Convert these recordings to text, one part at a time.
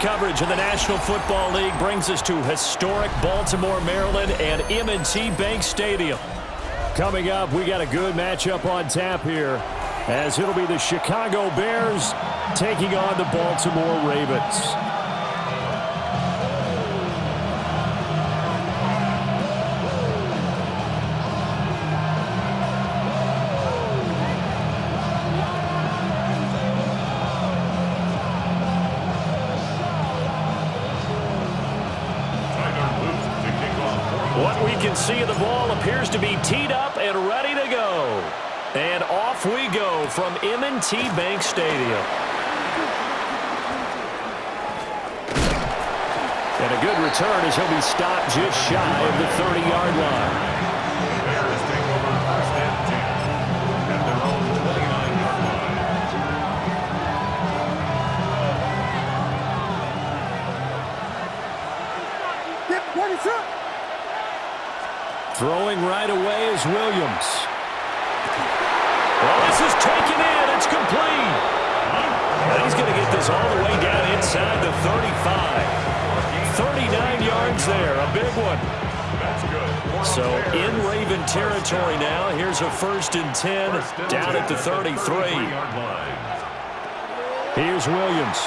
Coverage of the National Football League brings us to historic Baltimore, Maryland, and M&T Bank Stadium. Coming up, we got a good matchup on tap here, as it'll be the Chicago Bears taking on the Baltimore Ravens. What we can see of the ball appears to be teed up and ready to go. And off we go from M&T Bank Stadium. And a good return as he'll be stopped just shy of the 30-yard line. The Bears take over first and 10 at their own 29-yard line. What is up? Throwing right away is Williams. Well, this is taken in. It's complete. And he's going to get this all the way down inside the 35. 39 yards there. A big one. That's good. So in Raven territory now. Here's a first and 10 down at the 33. Here's Williams.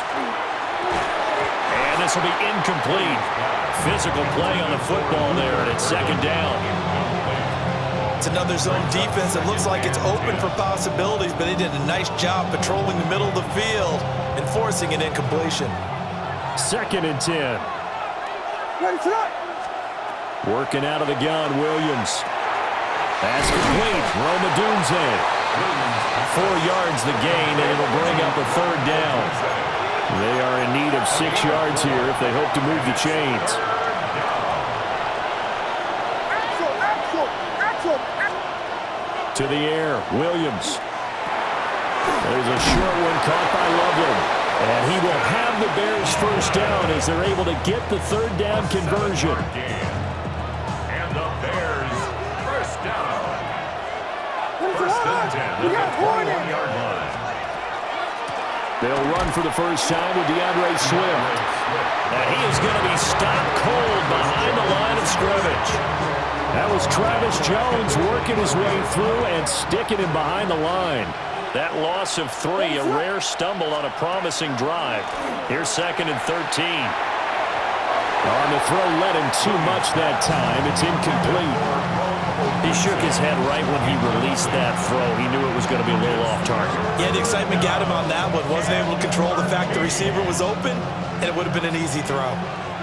And this will be incomplete. Physical play on the football there, and it's second down. It's another zone defense. It looks like it's open for possibilities, but they did a nice job patrolling the middle of the field and forcing an incompletion. Second and 10. Working out of the gun, Williams. That's complete. Romadunze. 4 yards the gain, and it'll bring up a third down. They are in need of 6 yards here if they hope to move the chains. To the air, Williams. There's a short one caught by Loveland. And he will have the Bears first down as they're able to get the third down conversion. And the Bears first down. First and 10 at the 21-yard line. They'll run for the first time with DeAndre Swift. And he is going to be stopped cold behind the line of scrimmage. That was Travis Jones working his way through and sticking him behind the line. That loss of 3, a rare stumble on a promising drive. Here's second and 13. On the throw, led him too much that time. It's incomplete. He shook his head right when he released that throw. He knew it was going to be a little off target. Yeah, the excitement got him on that one. Wasn't able to control the fact the receiver was open, and it would have been an easy throw.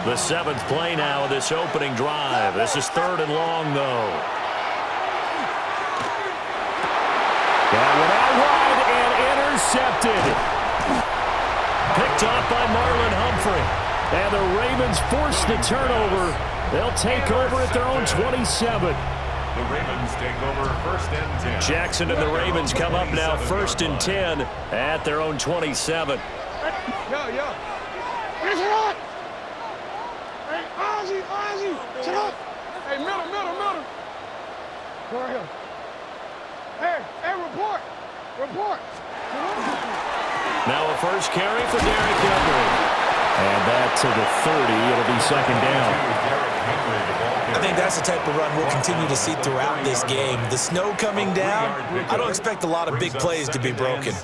The 7th play now of this opening drive. This is third and long, though. That one out wide and intercepted. Picked off by Marlon Humphrey. And the Ravens force the turnover. They'll take over at their own 27. The Ravens take over first and 10. Jackson and the Ravens come up now first and 10 at their own 27. Yo. Here's it on. Hey, Ozzy. Shut up. Hey, middle. Go right here. Hey, report. Now a first carry for Derrick Henry. And that to the 30. It'll be second down. I think that's the type of run we'll continue to see throughout this game. The snow coming down, I don't expect a lot of big plays to be broken.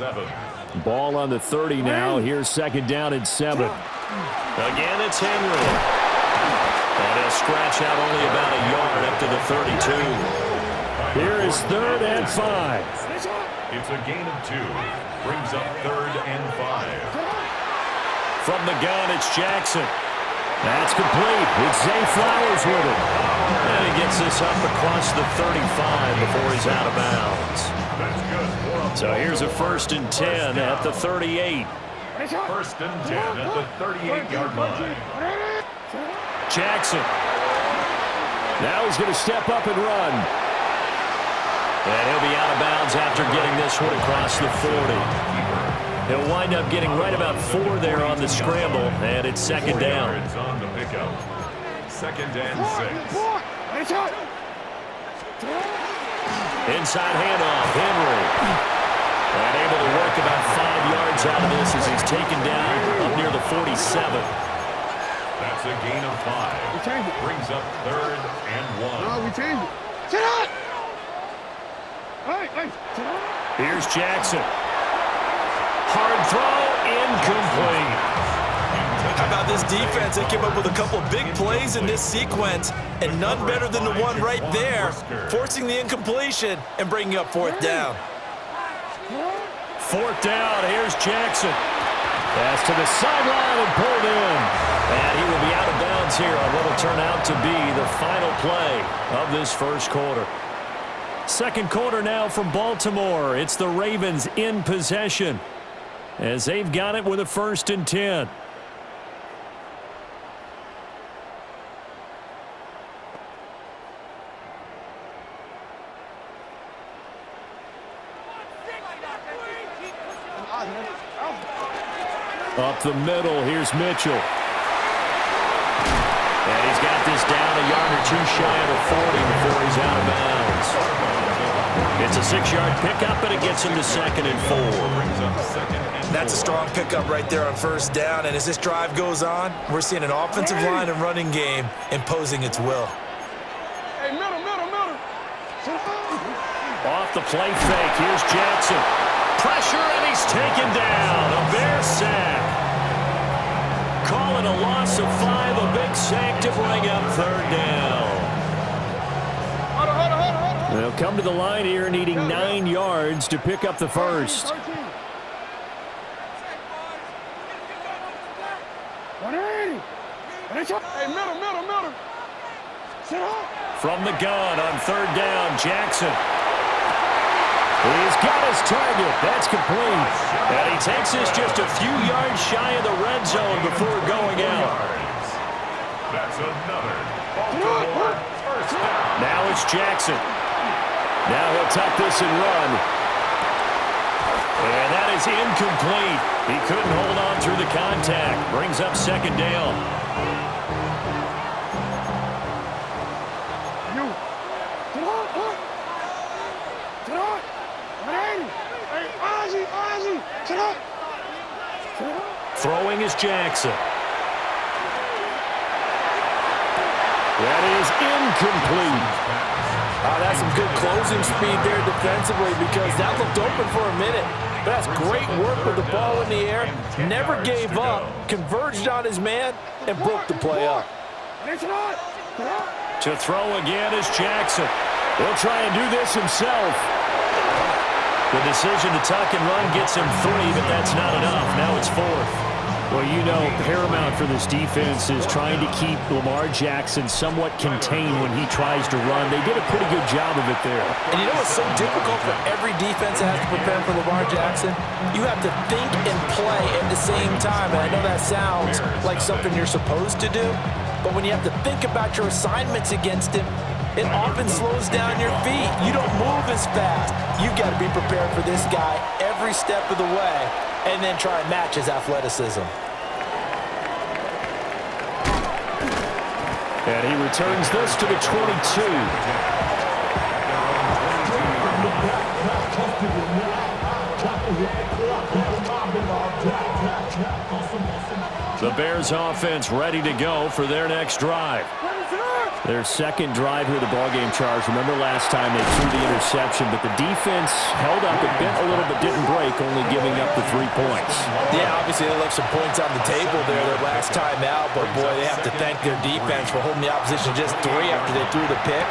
Ball on the 30 now. Here's second down and 7. Again, it's Henry. And he'll scratch out only about a yard up to the 32. Here is third and 5. It's a gain of 2. Brings up third and 5. From the gun, it's Jackson. That's complete. It's Zay Flowers with it. And he gets this up across the 35 before he's out of bounds. That's good. So here's a first and 10 at the 38. First and 10 at the 38-yard line. Jackson. Now he's going to step up and run. And he'll be out of bounds after getting this one across the 40. He'll wind up getting right about 4 there on the scramble, and it's second down. On the pickup. Second and 6. Inside handoff, Henry. And able to work about 5 yards out of this as he's taken down up near the 47. That's a gain of 5. We changed it. Brings up 3rd and 1. No, we changed it. Sit up! Hey, sit up. Here's Jackson. Hard throw, incomplete. How about this defense? They came up with a couple of big plays in this sequence, and none better than the one right there, forcing the incompletion and bringing up 4th down. 4th down, here's Jackson. Pass to the sideline and pulled in. And he will be out of bounds here on what will turn out to be the final play of this first quarter. Second quarter now from Baltimore. It's the Ravens in possession as they've got it with a 1st and 10. Up the middle, here's Mitchell. And he's got this down a yard or 2 shy of the 40 before he's out of bounds. It's a 6-yard pickup, and it gets him to 2nd and 4. That's a strong pickup right there on 1st down, and as this drive goes on, we're seeing an offensive line and running game imposing its will. Hey, middle. Off the play fake, here's Jackson. Pressure, and he's taken down. A Bear sack. Call it a loss of 5, a big sack to bring up 3rd down. Hold on. They'll come to the line here needing 9 yards to pick up the first. 180. Hey, middle. Sit up. From the gun on 3rd down, Jackson. He's got his target. That's complete. And he takes this just a few yards shy of the red zone before going out. That's another Baltimore 1st down. Now it's Jackson. Now he'll tuck this and run. And that is incomplete. He couldn't hold on through the contact. Brings up 2nd down. Throwing is Jackson. That is incomplete. That's some good closing speed there defensively because that looked open for a minute. But that's great work with the ball in the air. Never gave up, converged on his man, and broke the play up. To throw again is Jackson. He'll try and do this himself. The decision to tuck and run gets him 3, but that's not enough. Now it's 4th. Well, you know, paramount for this defense is trying to keep Lamar Jackson somewhat contained when he tries to run. They did a pretty good job of it there. And you know what's so difficult for every defense that has to prepare for Lamar Jackson? You have to think and play at the same time. And I know that sounds like something you're supposed to do, but when you have to think about your assignments against him, it often slows down your feet. You don't move as fast. You've got to be prepared for this guy every step of the way and then try and match his athleticism. And he returns this to the 22. The Bears offense ready to go for their next drive. Their second drive here of the ballgame, Charles. Remember last time they threw the interception, but the defense held up a bit, a little bit didn't break, only giving up the 3 points. Yeah, obviously they left some points on the table there their last time out, but boy, they have to thank their defense for holding the opposition just 3 after they threw the pick.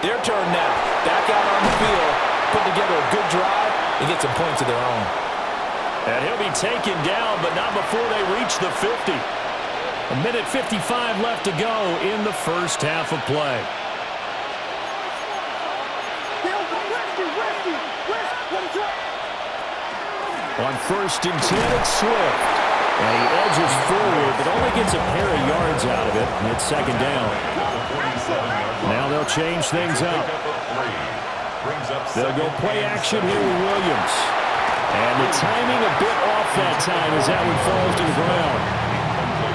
Their turn now. Back out on the field, put together a good drive, and get some points of their own. And he'll be taken down, but not before they reach the 50. A minute 55 left to go in the first half of play. On 1st and 10, it's Swift. And he edges forward, but only gets a pair of yards out of it. And it's 2nd down. Now they'll change things up. They'll go play action here with Williams. And the timing a bit off that time as that one falls to the ground.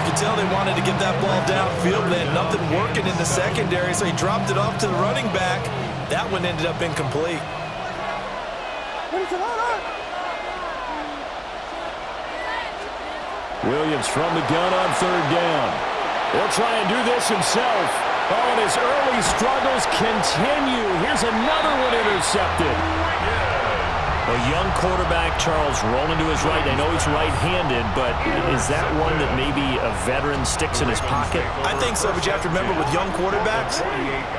You can tell they wanted to get that ball downfield. They had nothing working in the secondary, so he dropped it off to the running back. That one ended up incomplete. Williams from the gun on third down. He'll try and do this himself. Oh, and his early struggles continue. Here's another one intercepted. A young quarterback, Charles, rolling to his right. I know he's right-handed, but is that one that maybe a veteran sticks in his pocket? I think so, but you have to remember with young quarterbacks,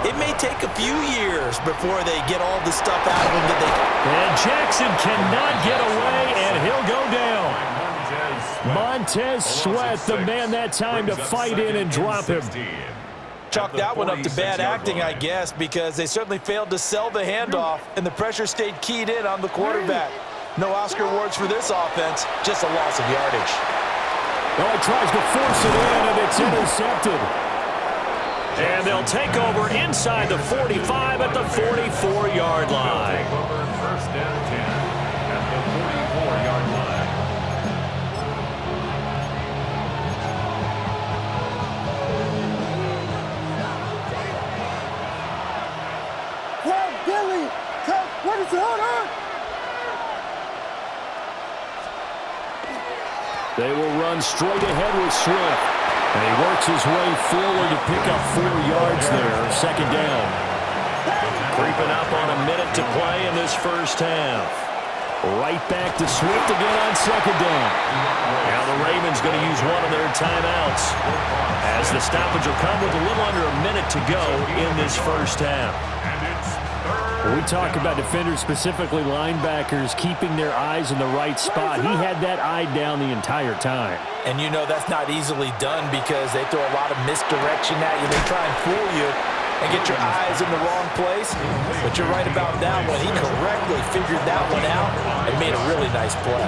it may take a few years before they get all the stuff out of them that they... And Jackson cannot get away, and he'll go down. Montez Sweat, the man that time to fight in and drop him. Chalk that one up to bad acting, I guess, because they certainly failed to sell the handoff, and the pressure stayed keyed in on the quarterback. No Oscar awards for this offense, just a loss of yardage. Oh, he tries to force it in, and it's intercepted. And they'll take over inside the 45 at the 44-yard line. First down 10 at the 44-yard line. Billy! What is it? Hold on! They will run straight ahead with Swift. And he works his way forward to pick up 4 yards there. Second down. Creeping up on a minute to play in this first half. Right back to Swift again on second down. Now the Ravens going to use one of their timeouts, as the stoppage will come with a little under a minute to go in this first half. We talk about defenders, specifically linebackers, keeping their eyes in the right spot. He had that eye down the entire time. And you know that's not easily done because they throw a lot of misdirection at you. They try and fool you and get your eyes in the wrong place. But you're right about that one. He correctly figured that one out and made a really nice play.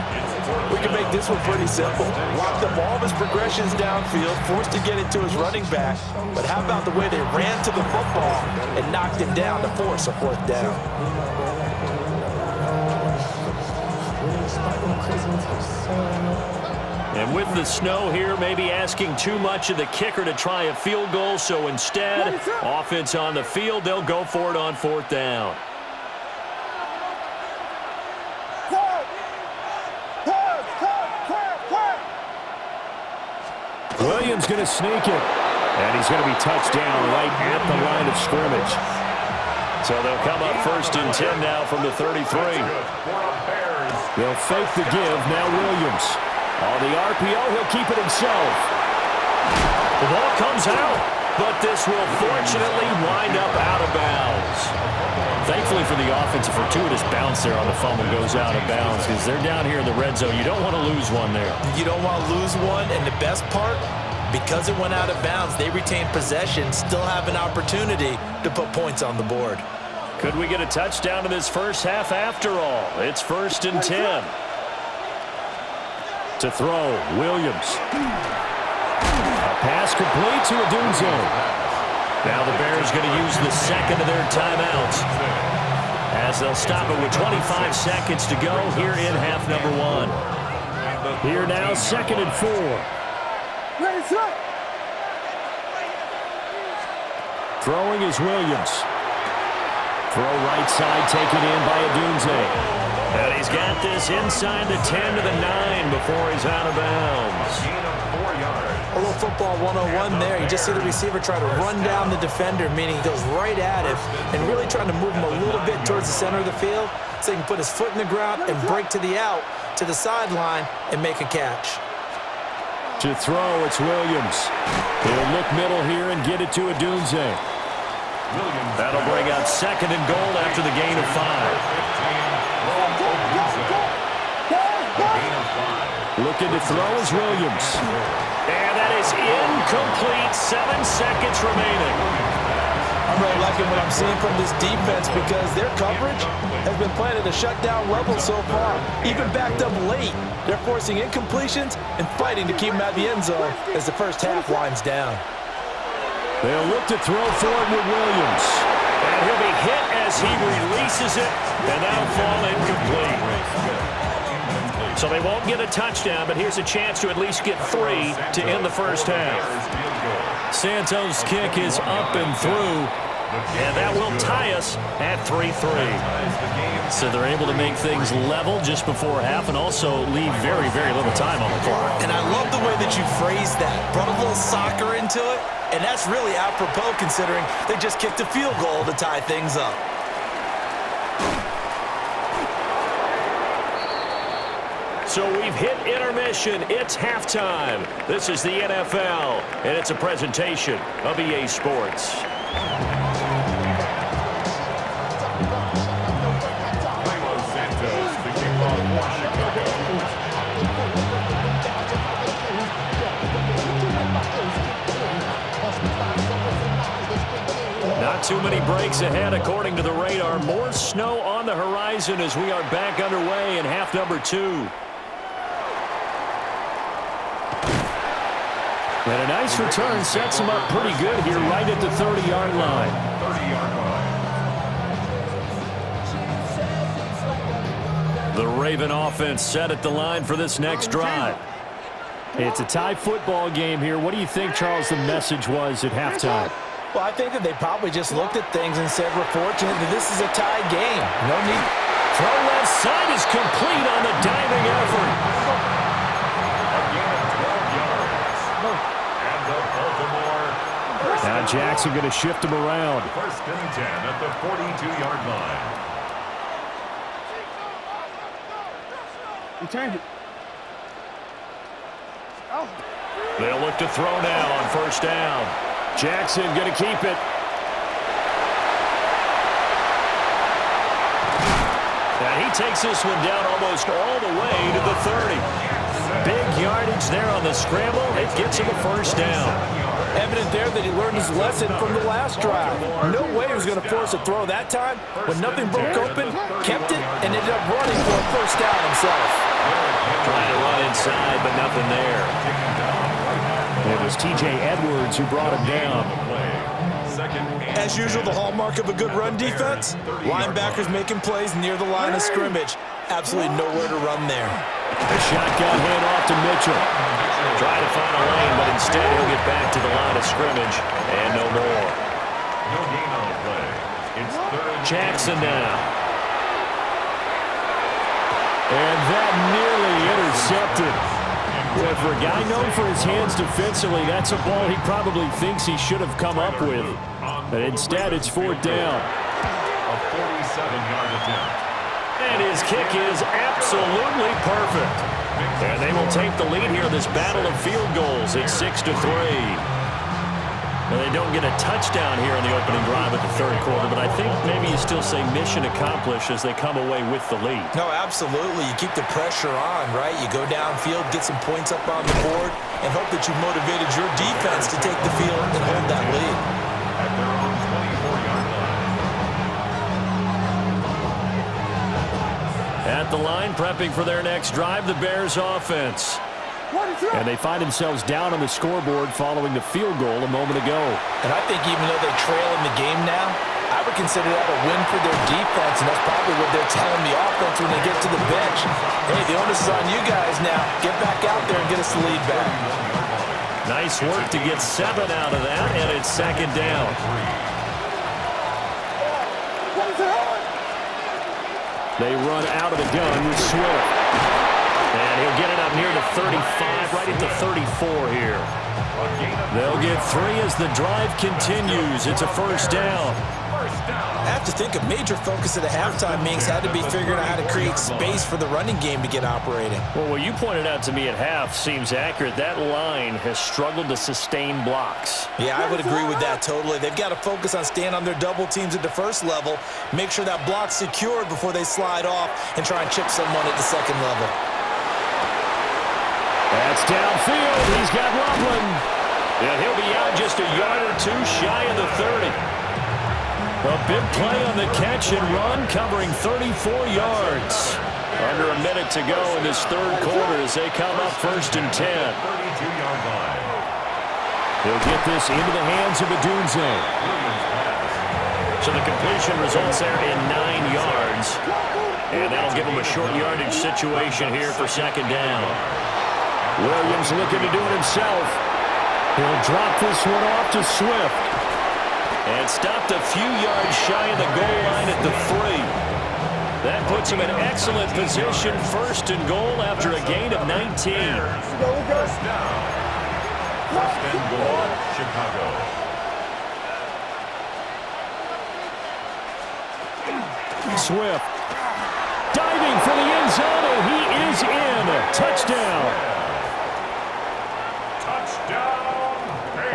We can make this one pretty simple. Locked up all of his progressions downfield, forced to get it to his running back. But how about the way they ran to the football and knocked him down to force a fourth down? And with the snow here, maybe asking too much of the kicker to try a field goal. So instead, offense on the field, they'll go for it on fourth down. Williams going to sneak it. And he's going to be touched down right at the line of scrimmage. So they'll come up first and 10 now from the 33. They'll fake the give. Now Williams. On the RPO, he'll keep it himself. The ball comes out, but this will fortunately wind up out of bounds. Thankfully for the offense, a fortuitous bounce there on the fumble goes out of bounds because they're down here in the red zone. You don't want to lose one there. You don't want to lose one, and the best part, because it went out of bounds, they retain possession, still have an opportunity to put points on the board. Could we get a touchdown in this first half after all? It's first and 10. To throw, Williams. A pass complete to Odunze. Now the Bears going to use the second of their timeouts, as they'll stop it with 25 seconds to go here in half number 1. Here now, second and 4. Ready, set! Throwing is Williams. Throw right side taken in by Odunze. And he's got this inside the 10 to the 9 before he's out of bounds. A little football 101 there. You just see the receiver try to run down the defender, meaning he goes right at him and really trying to move him a little bit towards the center of the field so he can put his foot in the ground and break to the out, to the sideline, and make a catch. To throw, it's Williams. He'll look middle here and get it to Odunze. That'll bring out second and goal after the gain of 5. Looking to throw is Williams. And that is incomplete. 7 seconds remaining. I'm really liking what I'm seeing from this defense because their coverage has been playing at a shutdown level so far. Even backed up late, they're forcing incompletions and fighting to keep them out of the end zone as the first half winds down. They'll look to throw forward with Williams. And he'll be hit as he releases it, and that'll fall incomplete. So they won't get a touchdown, but here's a chance to at least get 3 to end the first half. Santos' kick is up and through. And that will tie us at 3-3. So they're able to make things level just before half and also leave very, very little time on the clock. And I love the way that you phrased that. Brought a little soccer into it, and that's really apropos considering they just kicked a field goal to tie things up. So we've hit intermission. It's halftime. This is the NFL, and it's a presentation of EA Sports. Not too many breaks ahead according to the radar. More snow on the horizon as we are back underway in half number 2. And a nice return sets him up pretty good here right at the 30-yard line. 30-yard line. The Raven offense set at the line for this next drive. It's a tie football game here. What do you think, Charles, the message was at halftime? Well, I think that they probably just looked at things and said, we're fortunate that this is a tie game. No need. Throw left side is complete on the diving effort. Now Jackson going to shift him around. First and 10 at the 42-yard line. He turned it. Oh. They'll look to throw now on first down. Jackson going to keep it. And he takes this one down almost all the way to the 30. Big yardage there on the scramble. It gets him a first down. Evident there that he learned his lesson from the last drive. No way he was going to force a throw that time. When nothing broke open, kept it, and ended up running for a first down himself. Trying to run inside, but nothing there. It was T.J. Edwards who brought him down. As usual, the hallmark of a good run defense, linebackers making plays near the line of scrimmage. Absolutely nowhere to run there. A shotgun handoff to Mitchell. Trying to find a lane, but instead he'll get back to the line of scrimmage. And no more. No gain on the play. It's third. Jackson now. And that nearly intercepted. Well, for a guy known for his hands defensively, that's a ball he probably thinks he should have come up with. But instead, it's fourth down. A 47-yard attempt. And his kick is absolutely perfect. And they will take the lead here in this battle of field goals. It's 6-3. Now, they don't get a touchdown here in the opening drive of the third quarter, but I think maybe you still say mission accomplished as they come away with the lead. No, absolutely. You keep the pressure on, right? You go downfield, get some points up on the board, and hope that you motivated your defense to take the field and hold that lead. At their own 24-yard line. At the line, prepping for their next drive, the Bears offense. And they find themselves down on the scoreboard following the field goal a moment ago. And I think even though they trail in the game now, I would consider that a win for their defense, and that's probably what they're telling the offense when they get to the bench. Hey, the onus is on you guys now. Get back out there and get us the lead back. Nice work to get 7 out of that, and it's second down. They run out of the gun with Swift. And he'll get it up near the 35, right at the 34 here. They'll get 3 as the drive continues. It's a first down. I have to think a major focus at the halftime meetings had to be figuring out how to create space for the running game to get operating. Well, what you pointed out to me at half seems accurate. That line has struggled to sustain blocks. Yeah, I would agree with that totally. They've got to focus on staying on their double teams at the first level, make sure that block's secured before they slide off and try and chip someone at the second level. That's downfield. He's got Loveland. And he'll be out just a yard or two shy of the 30. A big play on the catch and run, covering 34 yards. Under a minute to go in this third quarter as they come up first and 10. 32-yard line. He'll get this into the hands of Adunze. So the completion results there in 9 yards. And that'll give him a short yardage situation here for second down. Williams looking to do it himself. He'll drop this one off to Swift. And stopped a few yards shy of the goal line at the 3. That puts him in excellent position, first and goal after a gain of 19. First down. First and goal, Chicago. Swift diving for the end zone, and he is in. Touchdown.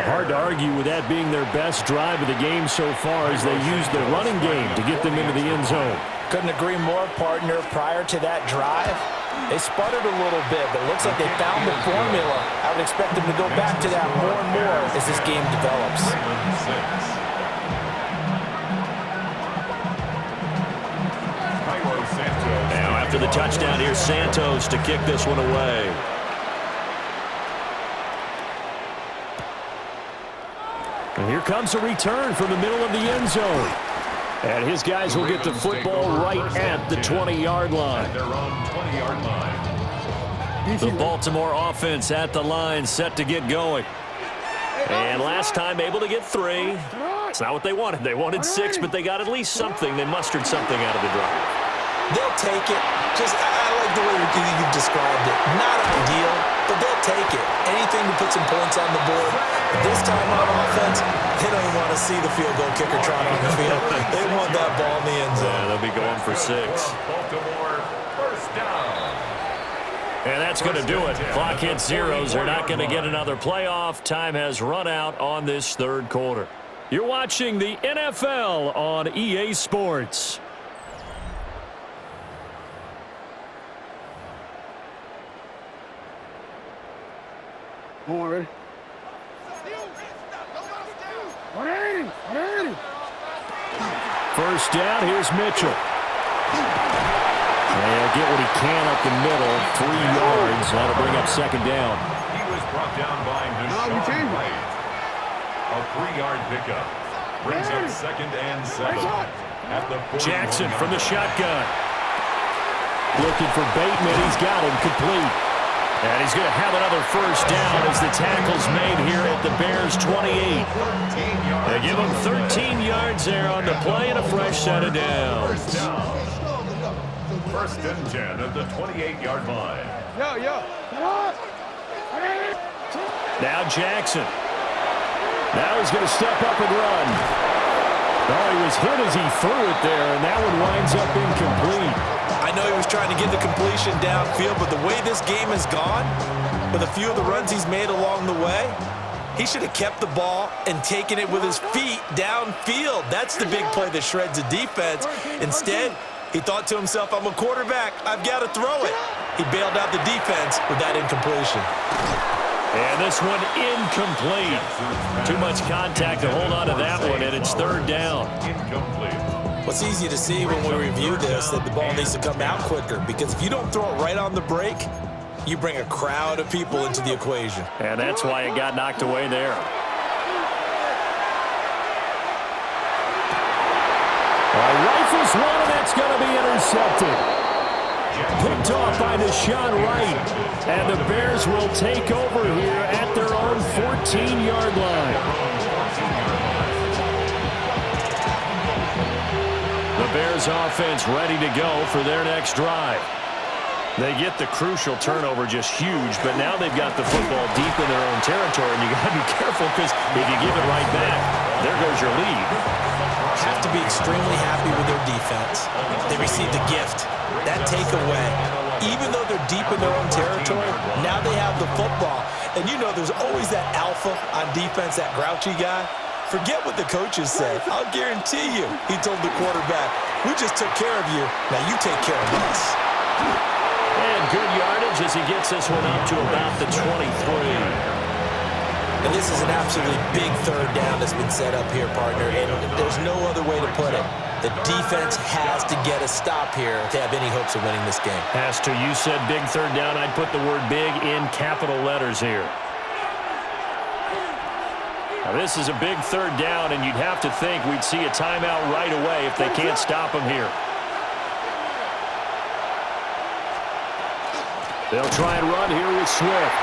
Hard to argue with that being their best drive of the game so far as they use the running game to get them into the end zone. Couldn't agree more, partner. Prior to that drive, they sputtered a little bit, but it looks like they found the formula. I would expect them to go back to that more and more as this game develops. Now after the touchdown, here's Santos to kick this one away. And here comes a return from the middle of the end zone. And his guys will get the football right at the 20-yard line. The Baltimore offense at the line, set to get going. And last time able to get 3. It's not what they wanted. They wanted 6, but they got at least something. They mustered something out of the drive. They'll take it. I like the way you've described it. Not ideal, but they'll take it. Anything to put some points on the board. This time on offense, they don't even want to see the field goal kicker trot on the field. They want that ball in the end zone. Yeah, they'll be going for 6. Baltimore, first down. And that's going to do it. Clock hits zeros. They're not going to get another playoff. Time has run out on this third quarter. You're watching the NFL on EA Sports. Come on, ready? 180! 180! First down, here's Mitchell. And he'll get what he can up the middle. 3 yards. That'll bring up second down. He was brought down by Deshaun Wright. A 3-yard pickup. Brings up second and 7. At the Jackson from the shotgun. Looking for Bateman. He's got him complete. And he's going to have another first down as the tackle's made here at the Bears' 28. They give him 13 yards there on the play and a fresh set of downs. First and 10 at the 28-yard line. Yo. Now Jackson. Now he's going to step up and run. Oh, he was hit as he threw it there, and that one winds up incomplete. I know he was trying to get the completion downfield, but the way this game has gone, with a few of the runs he's made along the way, he should have kept the ball and taken it with his feet downfield. That's the big play that shreds the defense. Instead, he thought to himself, I'm a quarterback. I've got to throw it. He bailed out the defense with that incompletion. And this one incomplete. Too much contact to hold on to that one, and it's third down. What's easy to see when we review this, that the ball needs to come out quicker, because if you don't throw it right on the break, you bring a crowd of people into the equation. And that's why it got knocked away there. Rifles one, and that's going to be intercepted. Picked off by Deshaun Wright. And the Bears will take over here at their own 14-yard line. The Bears offense ready to go for their next drive. They get the crucial turnover, just huge, but now they've got the football deep in their own territory, and you got to be careful because if you give it right back, there goes your lead. Have to be extremely happy with their defense. They received a gift. That takeaway, even though they're deep in their own territory, now they have the football. And you know there's always that alpha on defense, that grouchy guy. Forget what the coaches said. I'll guarantee you, he told the quarterback, we just took care of you. Now you take care of us. And good yardage as he gets this one up to about the 23. And this is an absolutely big third down that's been set up here, partner, and there's no other way to put it. The defense has to get a stop here to have any hopes of winning this game. Has to. You said big third down. I'd put the word big in capital letters here. Now, this is a big third down, and you'd have to think we'd see a timeout right away if they can't stop him here. They'll try and run here with Swift.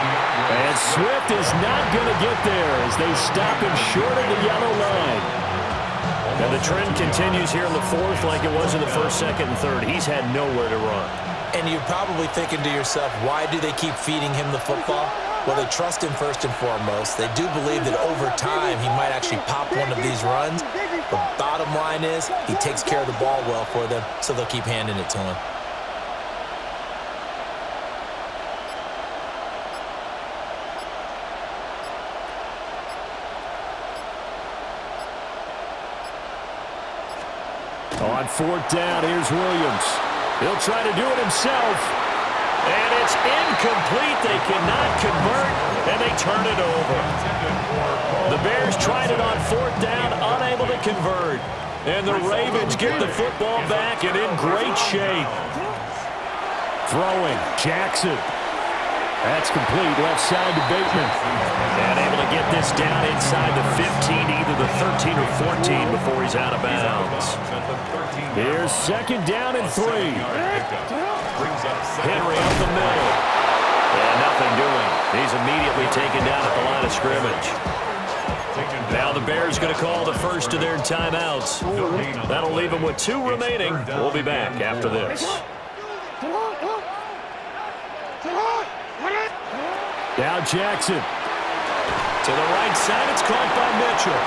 And Swift is not going to get there as they stop him short of the yellow line. And the trend continues here in the fourth like it was in the first, second, and third. He's had nowhere to run. And you're probably thinking to yourself, why do they keep feeding him the football? Well, they trust him first and foremost. They do believe that over time he might actually pop one of these runs. The bottom line is he takes care of the ball well for them, so they'll keep handing it to him. On fourth down, here's Williams. He'll try to do it himself. And it's incomplete. They cannot convert, and they turn it over. The Bears tried it on fourth down, unable to convert. And the Ravens get the football back and in great shape. Throwing, Jackson. That's complete, left side to Bateman. And able to get this down inside the 15, either the 13 or 14 before he's out of bounds. Here's second down and 3. Henry up the middle. And nothing doing. He's immediately taken down at the line of scrimmage. Now the Bears going to call the first of their timeouts. That'll leave them with 2 remaining. We'll be back after this. Now Jackson. To the right side, it's caught by Mitchell.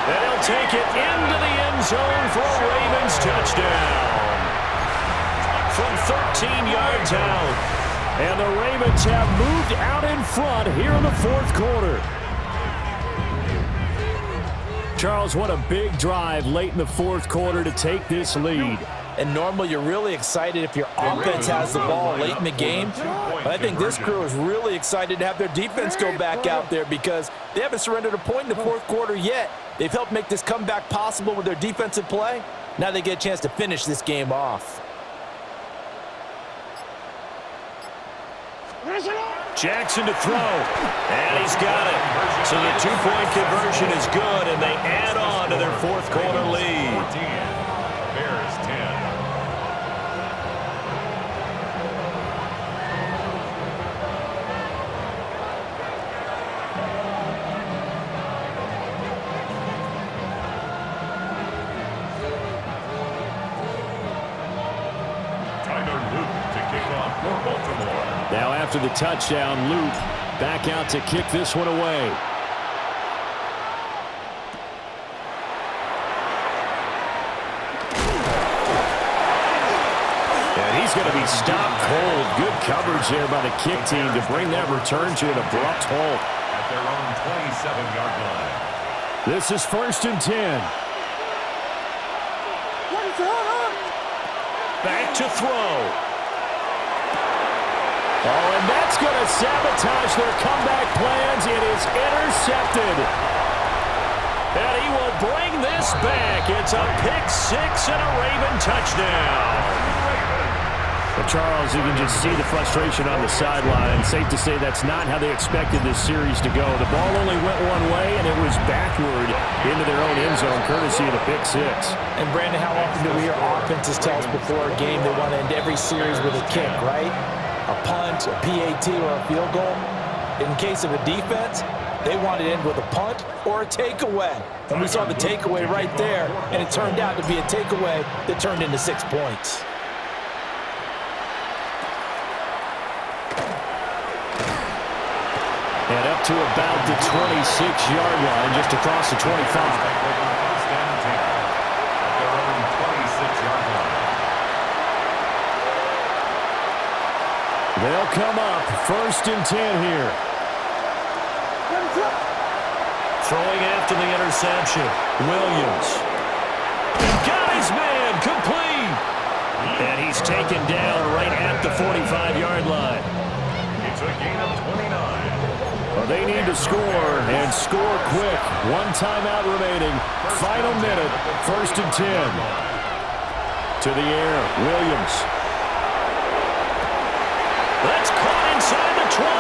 And he'll take it into the end zone for a Ravens touchdown. From 13 yards out. And the Ravens have moved out in front here in the fourth quarter. Charles, what a big drive late in the fourth quarter to take this lead. And normally you're really excited if your offense has the ball late in the game. But I think this crew is really excited to have their defense go back out there because they haven't surrendered a point in the fourth quarter yet. They've helped make this comeback possible with their defensive play. Now they get a chance to finish this game off. Jackson to throw. And he's got it. So the 2-point conversion is good, and they add on to their fourth quarter lead. Bears 10. Now after the touchdown, Loop back out to kick this one away. And he's going to be stopped cold. Good coverage there by the kick team to bring that return to an abrupt halt. At their own 27-yard line. This is 1st and 10. Back to throw. Oh, and that's going to sabotage their comeback plans. It is intercepted. And he will bring this back. It's a pick-6 and a Raven touchdown. Well, Charles, you can just see the frustration on the sideline. Safe to say that's not how they expected this series to go. The ball only went one way, and it was backward into their own end zone, courtesy of the pick-6. And, Brandon, how often do we hear offenses tell us before a game they want to end every series with a kick, right? A punt, a PAT, or a field goal. In case of a defense, they want to end with a punt or a takeaway. And we saw the takeaway right there, and it turned out to be a takeaway that turned into 6 points. And up to about the 26-yard line, just across the 25. They'll come up 1st and 10 here. Throwing after the interception. Williams. And got his man complete. And he's taken down right at the 45-yard line. It's a gain of 29. Well, they need to score and score quick. 1 timeout remaining. Final minute. 1st and 10. To the air. Williams. That's caught inside the 20.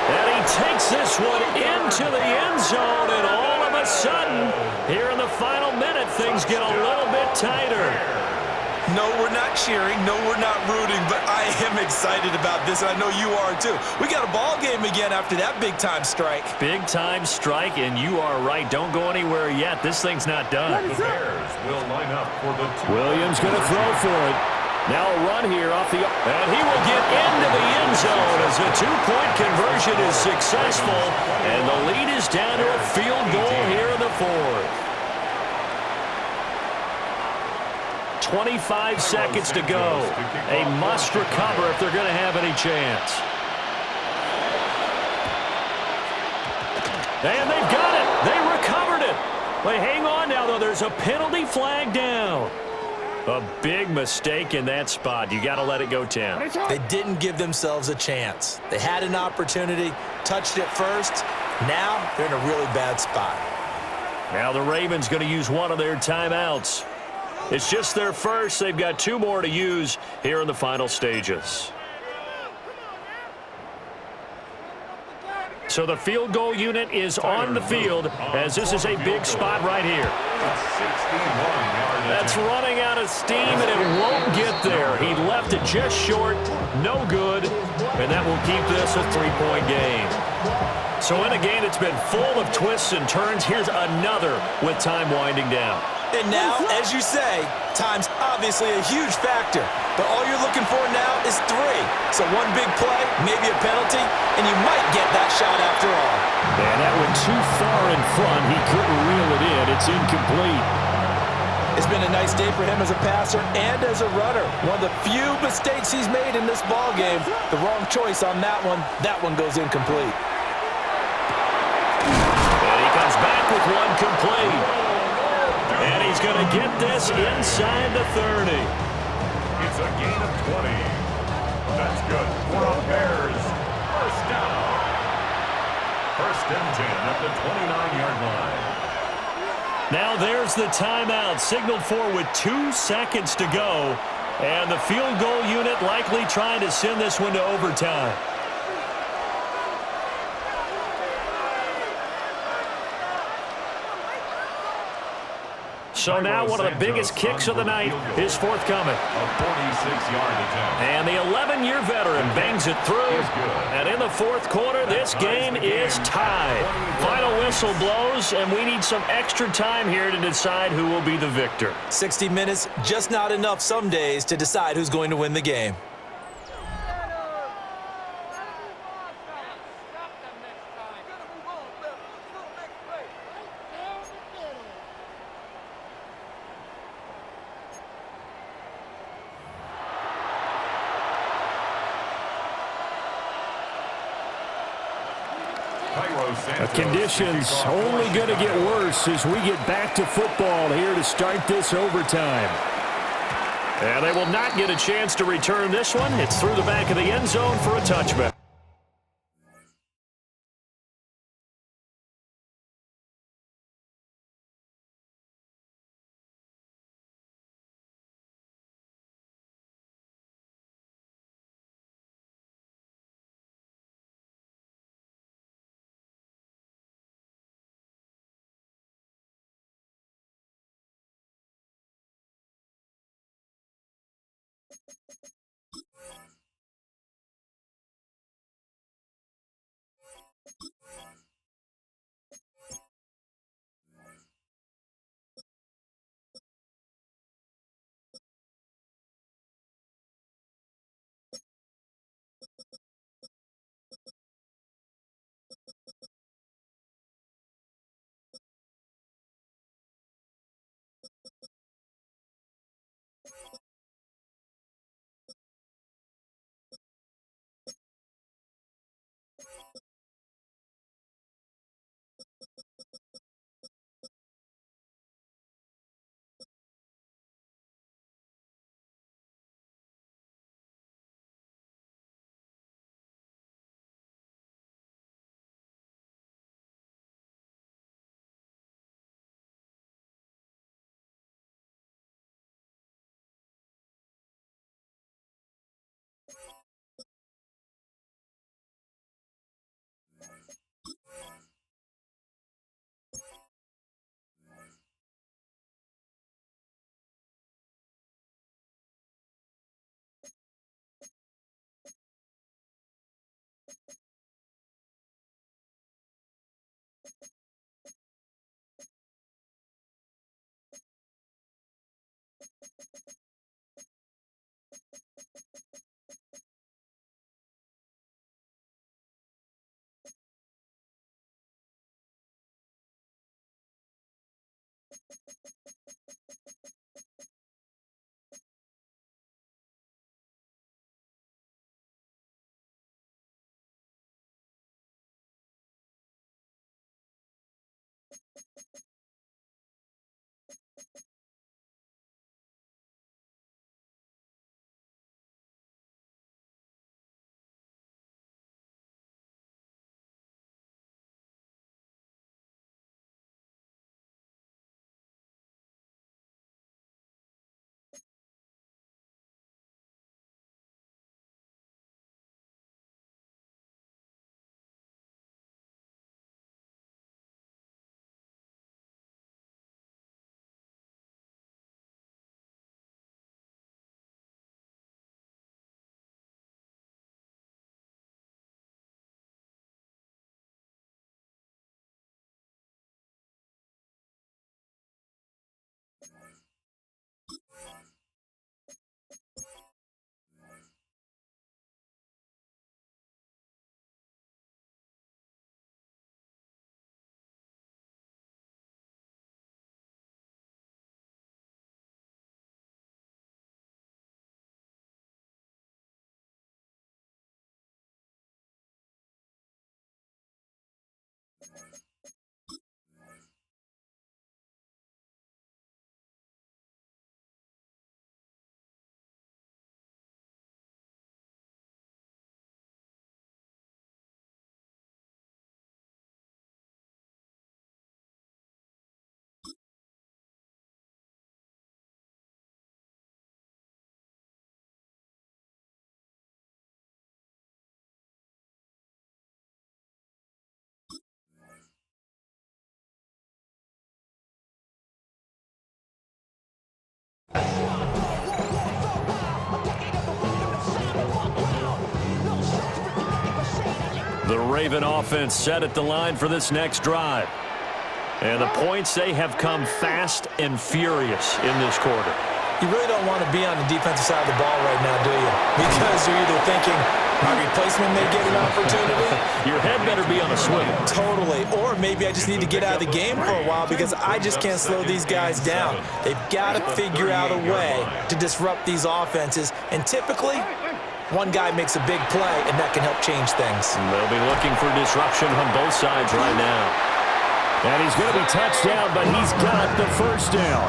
And he takes this one into the end zone. And all of a sudden, here in the final minute, things get a little bit tighter. No, we're not cheering. No, we're not rooting, but I am excited about this, and I know you are too. We got a ball game again after that big-time strike. Big-time strike, and you are right. Don't go anywhere yet. This thing's not done. The Bears will line up for the Williams going to throw for it. Now a run here off the... And he will get into the end zone as a two-point conversion is successful, and the lead is down to a field goal here in the fourth. 25 seconds to go. A must recover if they're going to have any chance. And they've got it. They recovered it. Wait, hang on now, though. There's a penalty flag down. A big mistake in that spot. You got to let it go 10. They didn't give themselves a chance. They had an opportunity, touched it first. Now they're in a really bad spot. Now the Ravens going to use one of their timeouts. It's just their first. They've got 2 more to use here in the final stages. So the field goal unit is on the field as this is a big spot right here. That's running out of steam, and it won't get there. He left it just short, no good, and that will keep this a 3-point game. So in a game that's been full of twists and turns, here's another with time winding down. And now, as you say, time's obviously a huge factor. But all you're looking for now is 3. So one big play, maybe a penalty, and you might get that shot after all. And that went too far in front. He couldn't reel it in. It's incomplete. It's been a nice day for him as a passer and as a runner. One of the few mistakes he's made in this ball game. The wrong choice on that one. That one goes incomplete. And he comes back with one complete. And he's going to get this inside the 30. It's a gain of 20. That's good for the Bears. First down. First and 10 at the 29-yard line. Now there's the timeout signaled for with 2 seconds to go. And the field goal unit likely trying to send this one to overtime. So now one of the biggest kicks of the night is forthcoming. A 46-yard attempt. And the 11-year veteran bangs it through. And in the fourth quarter, this game is tied. Final whistle blows, and we need some extra time here to decide who will be the victor. 60 minutes, just not enough some days to decide who's going to win the game. The conditions only going to get worse as we get back to football here to start this overtime. And they will not get a chance to return this one. It's through the back of the end zone for a touchback. The Raven offense set at the line for this next drive. And the points, they have come fast and furious in this quarter. You really don't want to be on the defensive side of the ball right now, do you? Because you're either thinking, my replacement may get an opportunity. Your head better be on a swivel. Totally. Or maybe I just need to get out of the game for a while because I just can't slow these guys down. They've got to figure out a way to disrupt these offenses. And typically, one guy makes a big play, and that can help change things. And they'll be looking for disruption on both sides right now. And he's going to be touched down, but he's got the first down.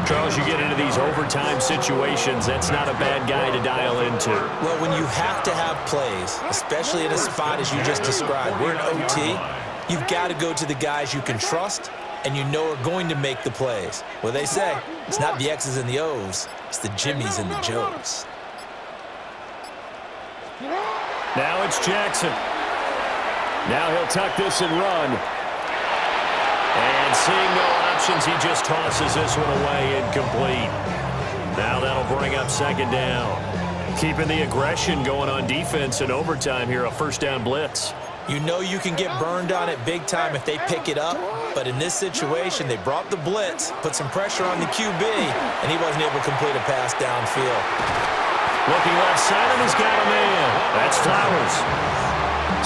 Charles, you get into these overtime situations, that's not a bad guy to dial into. Well, when you have to have plays, especially in a spot as you just described, we're in OT, you've got to go to the guys you can trust and you know are going to make the plays. Well, they say it's not the X's and the O's, it's the Jimmies and the Joes. Now it's Jackson. Now he'll tuck this and run. And seeing no options, he just tosses this one away, incomplete. Now that'll bring up second down. Keeping the aggression going on defense in overtime here, a first down blitz. You know you can get burned on it big time if they pick it up, but in this situation, they brought the blitz, put some pressure on the QB, and he wasn't able to complete a pass downfield. Looking left side, and he's got a man. That's Flowers.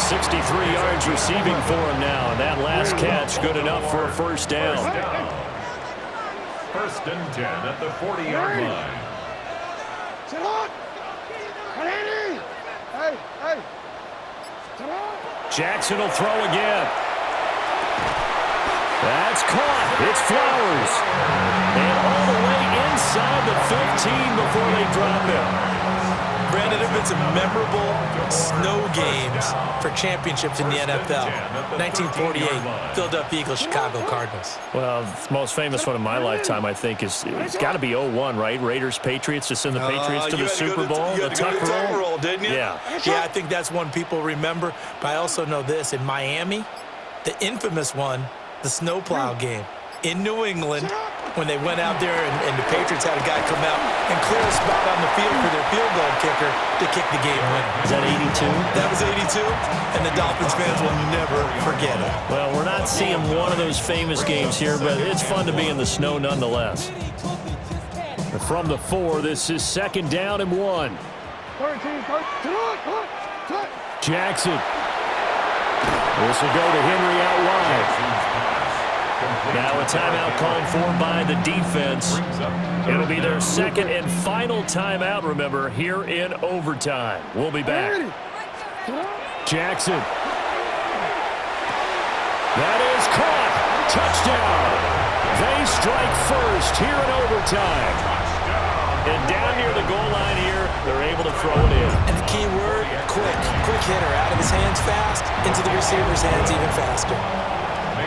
63 yards receiving for him now. That last catch good enough for a first down. First and 10 at the 40-yard line. Sit on! Hey, hey! Sit on! Jackson will throw again. That's caught. It's Flowers. And all the way inside the 15 before they drop him. Brandon, there have been some memorable snow games for championships in the NFL. 1948, Philadelphia Eagles, Chicago Cardinals. Well, the most famous one in my lifetime, I think, is it's got to be 01, right? Raiders, Patriots, to send the Patriots to the Super Bowl. You had to go to the tuck roll, didn't you? Yeah. Yeah, I think that's one people remember. But I also know this. In Miami, the infamous one, the snowplow game in New England, when they went out there and the Patriots had a guy come out and clear a spot on the field for their field goal kicker to kick the game winner. Is that 82? That was 82, and the Dolphins fans will never forget it. Well, we're not seeing one of those famous games here, but it's fun to be in the snow nonetheless. From the 4, this is second down and 1. Jackson. This will go to Henry out wide. Now it's timeout called for by the defense. It'll be their second and final timeout, remember, here in overtime. We'll be back. Jackson. That is caught. Touchdown. They strike first here in overtime. And down near the goal line here, they're able to throw it in. And the key word, quick. Quick hitter. Out of his hands fast, into the receiver's hands even faster.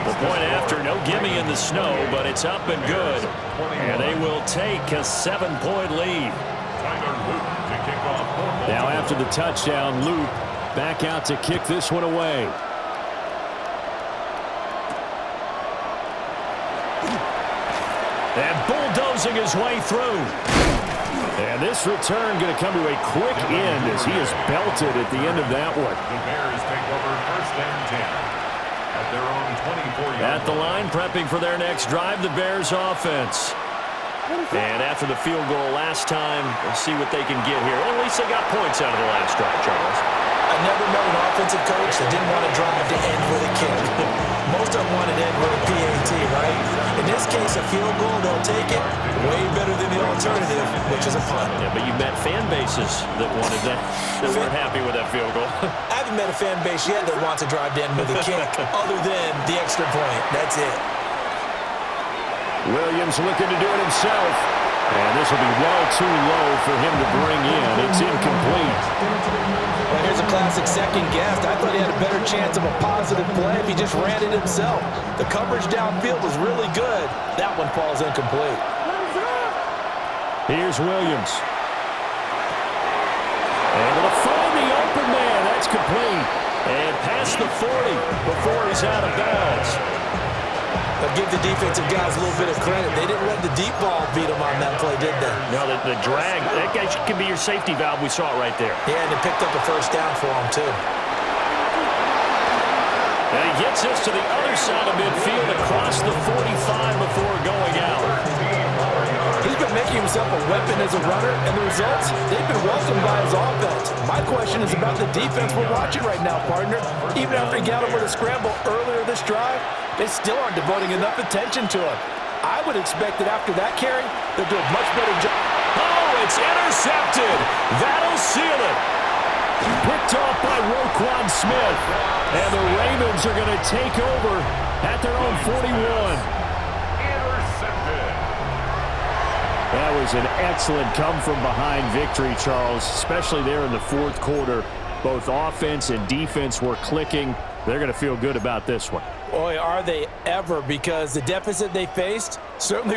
The point after, no gimme in the snow, but it's up and good. And they will take a 7-point lead. Now after the touchdown, Luke back out to kick this one away. And bulldozing his way through. And this return going to come to a quick end as he is belted at the end of that one. The Bears take over first and 10 at their own 24-yard line. At the line, prepping for their next drive, the Bears offense. And after the field goal last time, we'll see what they can get here. Well, at least they got points out of the last drive, Charles. I never met an offensive coach that didn't want to drive to end with a kick. Most of them wanted to end with a PAT, right? In this case, a field goal, they'll take it. Way better than the alternative, which is a punt. Yeah, but you met fan bases that wanted that, that weren't happy with that field goal. I haven't met a fan base yet that wants to drive to end with a kick, other than the extra point. That's it. Williams looking to do it himself. And this will be well too low for him to bring in. It's incomplete. Well, here's a classic second guess. I thought he had a better chance of a positive play if he just ran it himself. The coverage downfield was really good. That one falls incomplete. Here's Williams. Able to find the open man. That's complete. And past the 40 before he's out of bounds. But give the defensive guys a little bit of credit. They didn't let the deep ball beat them on that play, did they? No, the drag, that guy can be your safety valve. We saw it right there. Yeah, and they picked up a first down for him, too. And he gets us to the other side of midfield across the 45 before going out. He's been making himself a weapon as a runner, and the results, they've been welcomed by his offense. My question is about the defense we're watching right now, partner. Even after he got him with a scramble earlier this drive, they still aren't devoting enough attention to him. I would expect that after that carry, they'll do a much better job. Oh, it's intercepted. That'll seal it. Picked off by Roquan Smith. And the Ravens are going to take over at their own 41. That was an excellent come-from-behind victory, Charles, especially there in the fourth quarter. Both offense and defense were clicking. They're going to feel good about this one. Boy, are they ever, because the deficit they faced certainly